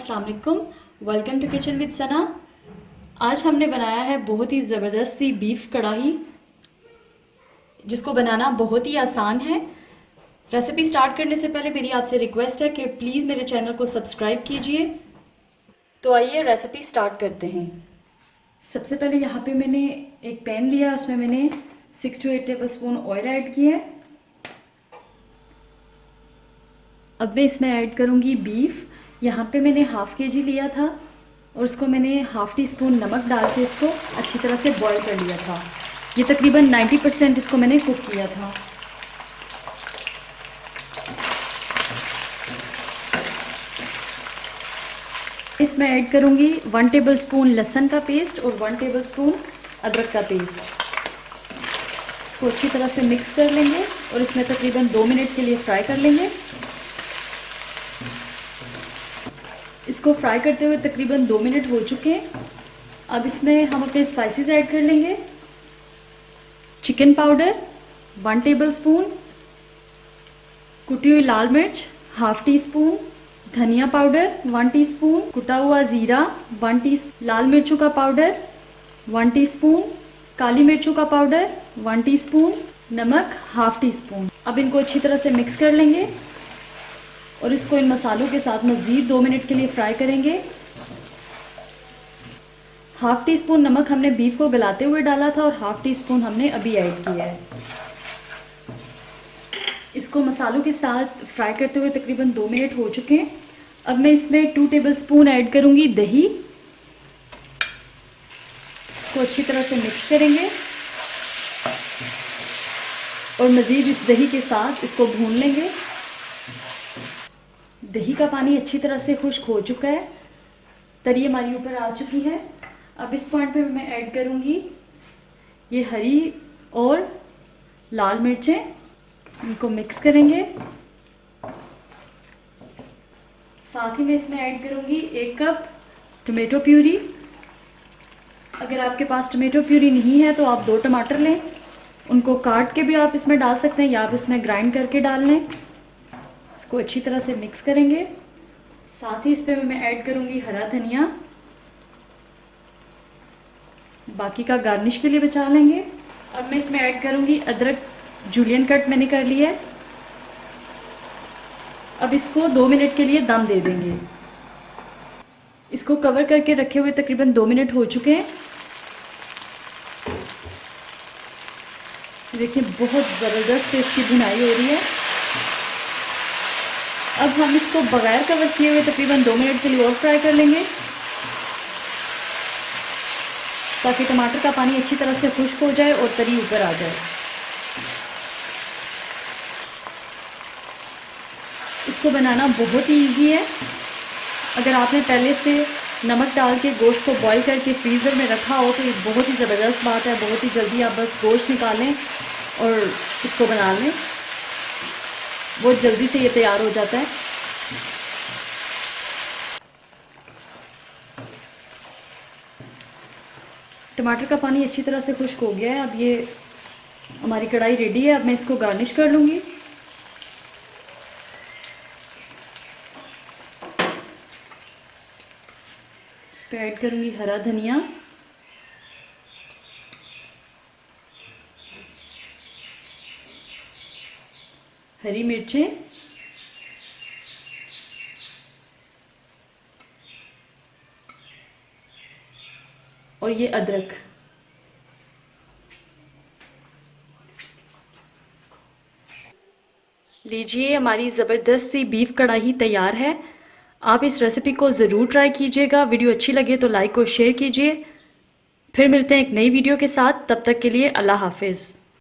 अस्सलाम वालेकुम, welcome to kitchen with सना। आज हमने बनाया है बहुत ही ज़बरदस्त सी बीफ कढ़ाई, जिसको बनाना बहुत ही आसान है। रेसिपी स्टार्ट करने से पहले मेरी आपसे रिक्वेस्ट है कि प्लीज़ मेरे चैनल को सब्सक्राइब कीजिए। तो आइए रेसिपी स्टार्ट करते हैं। सबसे पहले यहाँ पे मैंने एक पैन लिया, उसमें मैंने 6 to 8 table spoon oil add किया है। अब मैं इसमें ऐड करूँगी बीफ। यहाँ पे मैंने हाफ़ kg लिया था और उसको मैंने हाफ़ टी स्पून नमक डाल के इसको अच्छी तरह से बॉईल कर लिया था। ये तकरीबन 90% इसको मैंने कुक किया था। इसमें ऐड करूँगी 1 टेबल स्पून लहसुन का पेस्ट और 1 टेबल स्पून अदरक का पेस्ट। इसको अच्छी तरह से मिक्स कर लेंगे और इसमें तकरीबन 2 मिनट के लिए फ्राई कर लेंगे। इसको फ्राई करते हुए तकरीबन 2 मिनट हो चुके हैं। अब इसमें हम अपने स्पाइसेस ऐड कर लेंगे। चिकन पाउडर 1 टेबल स्पून, कुटी हुई लाल मिर्च हाफ़ टी स्पून, धनिया पाउडर 1 टीस्पून, कुटा हुआ ज़ीरा 1 टीस्पून, लाल मिर्चों का पाउडर 1 टीस्पून, काली मिर्चों का पाउडर 1 टीस्पून, नमक हाफ़ टी स्पून। अब इनको अच्छी तरह से मिक्स कर लेंगे और इसको इन मसालों के साथ मज़ीद 2 मिनट के लिए फ्राई करेंगे। हाफ़ टी स्पून नमक हमने बीफ को गलाते हुए डाला था और हाफ़ टी स्पून हमने अभी ऐड किया है। इसको मसालों के साथ फ्राई करते हुए तकरीबन 2 मिनट हो चुके हैं। अब मैं इसमें 2 टेबल स्पून ऐड करूँगी दही। इसको अच्छी तरह से मिक्स करेंगे और मज़ीद इस दही के साथ इसको भून लेंगे। दही का पानी अच्छी तरह से खुश्क हो चुका है, तरी हमारी ऊपर आ चुकी है। अब इस पॉइंट पे मैं ऐड करूँगी ये हरी और लाल मिर्चें, इनको मिक्स करेंगे। साथ ही मैं इसमें ऐड करूँगी 1 कप टमाटो प्यूरी। अगर आपके पास टमाटो प्यूरी नहीं है तो आप 2 टमाटर लें, उनको काट के भी आप इसमें डाल सकते हैं या आप इसमें ग्राइंड करके डाल लें। इसको अच्छी तरह से मिक्स करेंगे। साथ ही इस पर मैं ऐड करूँगी हरा धनिया, बाकी का गार्निश के लिए बचा लेंगे। अब मैं इसमें ऐड करूँगी अदरक जूलियन कट मैंने कर लिया है। अब इसको 2 मिनट के लिए दम दे देंगे। इसको कवर करके रखे हुए तकरीबन 2 मिनट हो चुके हैं। देखिए बहुत ज़बरदस्त इसकी भुनाई हो रही है। अब हम इसको बगैर कवर किए हुए तकरीबन 2 मिनट के लिए और फ्राई कर लेंगे, ताकि टमाटर का पानी अच्छी तरह से खुश्क हो जाए और तरी ऊपर आ जाए। इसको बनाना बहुत ही इजी है। अगर आपने पहले से नमक डाल के गोश्त को बॉईल करके फ्रीज़र में रखा हो तो ये बहुत ही ज़बरदस्त बात है। बहुत ही जल्दी आप बस गोश्त निकालें और इसको बना लें, बहुत जल्दी से ये तैयार हो जाता है। टमाटर का पानी अच्छी तरह से खुश्क हो गया है। अब ये हमारी कढ़ाई रेडी है। अब मैं इसको गार्निश कर लूँगी। इस पर ऐड करूँगी हरा धनिया, हरी मिर्चें, और ये अदरक। लीजिए हमारी ज़बरदस्त सी बीफ कढ़ाई तैयार है। आप इस रेसिपी को ज़रूर ट्राई कीजिएगा। वीडियो अच्छी लगे तो लाइक और शेयर कीजिए। फिर मिलते हैं एक नई वीडियो के साथ। तब तक के लिए अल्लाह हाफिज़।